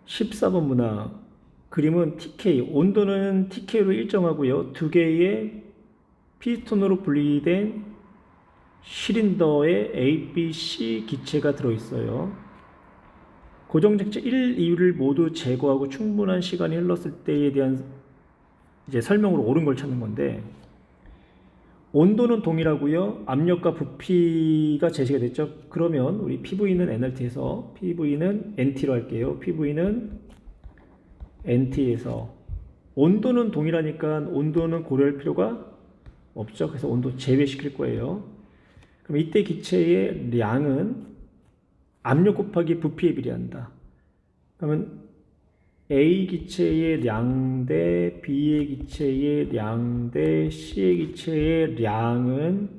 14번 문항. 그림은 TK, 온도는 TK로 일정하고요. 두 개의 피스톤으로 분리된 실린더에 A, B, C 기체가 들어있어요. 고정장치 1, 2를 모두 제거하고 충분한 시간이 흘렀을 때에 대한 이제 설명으로 옳은 걸 찾는 건데, 온도는 동일하고요. 압력과 부피가 제시가 됐죠. 그러면 우리 PV는 NRT에서 PV는 NT로 할게요. PV는 NT에서 온도는 동일하니까 온도는 고려할 필요가 없죠. 그래서 온도 제외시킬 거예요. 그럼 이때 기체의 양은 압력 곱하기 부피에 비례한다. 그러면 A 기체의 량 대 B의 기체의 량 대 C의 기체의 량은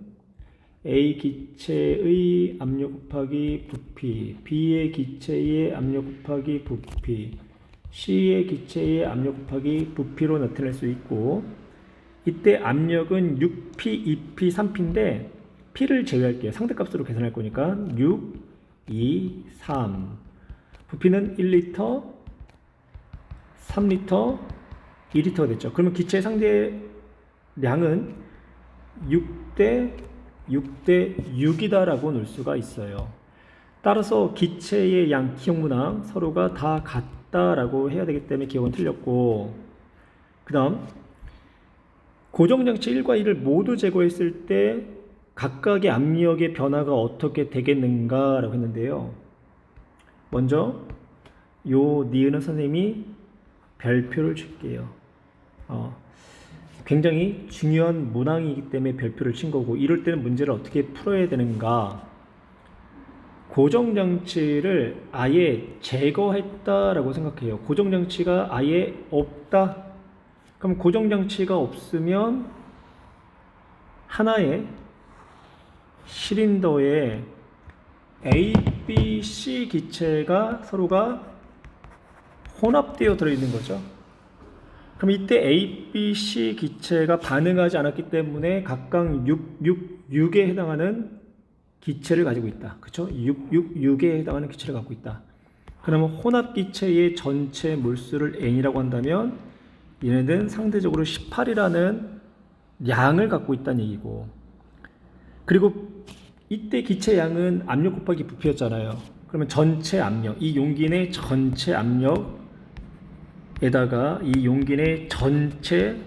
A 기체의 압력 곱하기 부피, B의 기체의 압력 곱하기 부피, C의 기체의 압력 곱하기 부피로 나타낼 수 있고, 이때 압력은 6P, 2P, 3P인데 P를 제외할게요. 상대값으로 계산할 거니까 6, 2, 3. 부피는 1리터, 3리터, 2리터가 됐죠. 그러면 기체의 상대량은 6대 6대 6이다라고 놓을 수가 있어요. 따라서 기체의 양, 기억문항 서로가 다 같다라고 해야 되기 때문에 기억은 틀렸고, 그 다음 고정장치 1과 2를 모두 제거했을 때 각각의 압력의 변화가 어떻게 되겠는가 라고 했는데요. 먼저 요 니은은 선생님이 별표를 줄게요. 굉장히 중요한 문항이기 때문에 별표를 친 거고, 이럴 때는 문제를 어떻게 풀어야 되는가. 고정장치를 아예 제거했다라고 생각해요. 고정장치가 아예 없다. 그럼 고정장치가 없으면 하나의 실린더에 A, B, C 기체가 서로가 혼합되어 들어있는 거죠. 그럼 이때 A, B, C 기체가 반응하지 않았기 때문에 각각 6, 6, 6에 해당하는 기체를 가지고 있다. 그렇죠? 6, 6, 6에 해당하는 기체를 갖고 있다. 그러면 혼합 기체의 전체 몰수를 N이라고 한다면 얘네들은 상대적으로 18이라는 양을 갖고 있다는 얘기고, 그리고 이때 기체 양은 압력 곱하기 부피였잖아요. 그러면 전체 압력, 이 용기 내 전체 압력에다가 이 용기 내 전체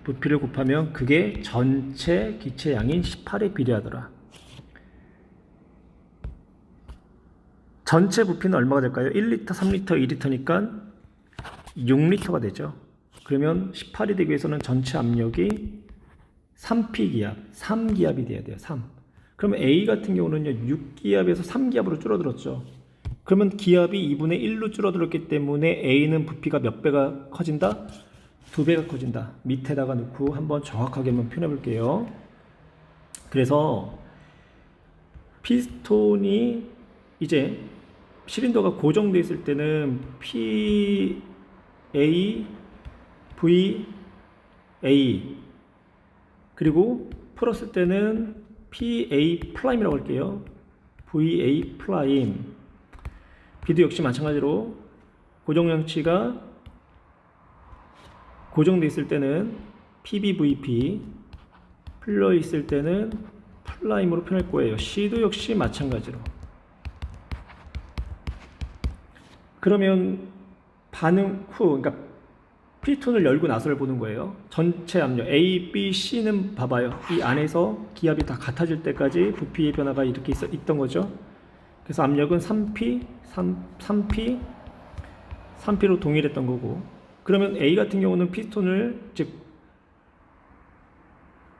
부피를 곱하면 그게 전체 기체 양인 18에 비례하더라. 전체 부피는 얼마가 될까요? 1리터, 3리터, 2리터니까 6리터가 되죠. 그러면 18이 되기 위해서는 전체 압력이 3P 기압, 3기압이 돼야 돼요. 3. 그러면 A 같은 경우는요, 6기압에서 3기압으로 줄어들었죠. 그러면 기압이 2분의 1로 줄어들었기 때문에 A는 부피가 몇 배가 커진다? 2배가 커진다. 밑에다가 넣고 한번 정확하게 한번 표현해 볼게요. 그래서 피스톤이 이제 실린더가 고정되어 있을 때는 P, A, V, A, 그리고 풀었을 때는 PA 프라임이라고 할게요. VA 프라임. B도 역시 마찬가지로 고정장치가 고정되어 있을 때는 PBVP, 풀려 있을 때는 플라임으로 표현할 거예요. C도 역시 마찬가지로. 그러면 반응 후, 그러니까 피스톤을 열고 나서를 보는 거예요. 전체 압력 A, B, C는 봐봐요. 이 안에서 기압이 다 같아질 때까지 부피의 변화가 이렇게 있던 거죠. 그래서 압력은 3P로 동일했던 거고, 그러면 A 같은 경우는 피스톤을 즉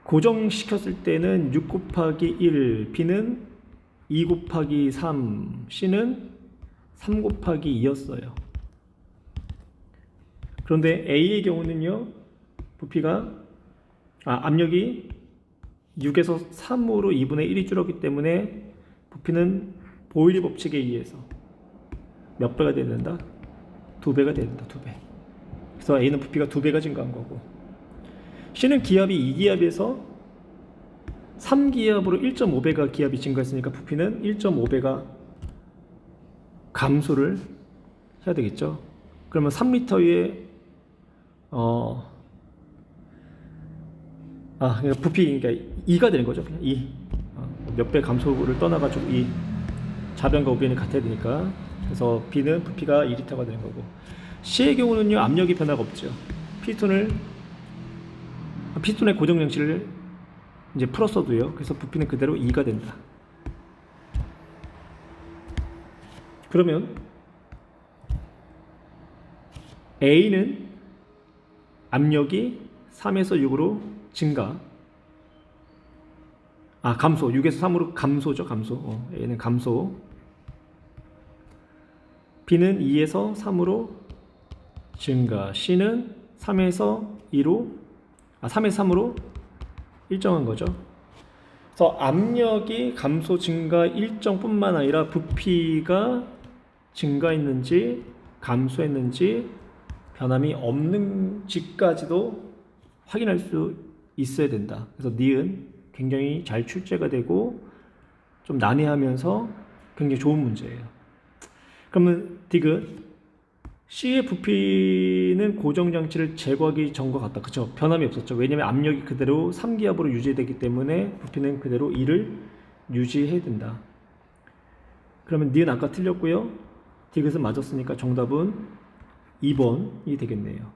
고정시켰을 때는 6 곱하기 1, B는 2 곱하기 3, C는 3 곱하기 2였어요. 그런데 A의 경우는요, 압력이 6에서 3으로 2분의 1이 줄었기 때문에 부피는 보일리 법칙에 의해서 몇 배가 돼야 된다? 2배가 돼야 된다. 2배. 그래서 A는 부피가 2배가 증가한 거고, C는 기압이 2기압에서 3기압으로 1.5배가 기압이 증가했으니까 부피는 1.5배가 감소를 해야 되겠죠. 그러면 3m에 그러니까 부피 그러니까 2가 되는 거죠. 그냥 2. 몇 배 감소를 떠나가지고 이 좌변과 우변이 같아야 되니까. 그래서 B는 부피가 2리터가 되는 거고. C의 경우는요, 압력이 변화가 없죠. 피스톤의 고정 장치를 이제 풀었어도요. 그래서 부피는 그대로 2가 된다. 그러면 A는 압력이 3에서 6으로 증가. 감소. 6에서 3으로 감소죠. 감소. A는 감소. B는 2에서 3으로 증가. C는 3에서 3으로 일정한 거죠. 그래서 압력이 감소 증가 일정뿐만 아니라 부피가 증가했는지 감소했는지 변함이 없는지까지도 확인할 수 있어야 된다. 그래서 니은 굉장히 잘 출제가 되고 좀 난해하면서 굉장히 좋은 문제예요. 그러면 디귿 C의 부피는 고정장치를 제거하기 전과 같다. 그쵸? 변함이 없었죠. 왜냐하면 압력이 그대로 3기압으로 유지되기 때문에 부피는 그대로 2를 유지해야 된다. 그러면 니은 아까 틀렸고요. 디귿은 맞았으니까 정답은 2번이 되겠네요.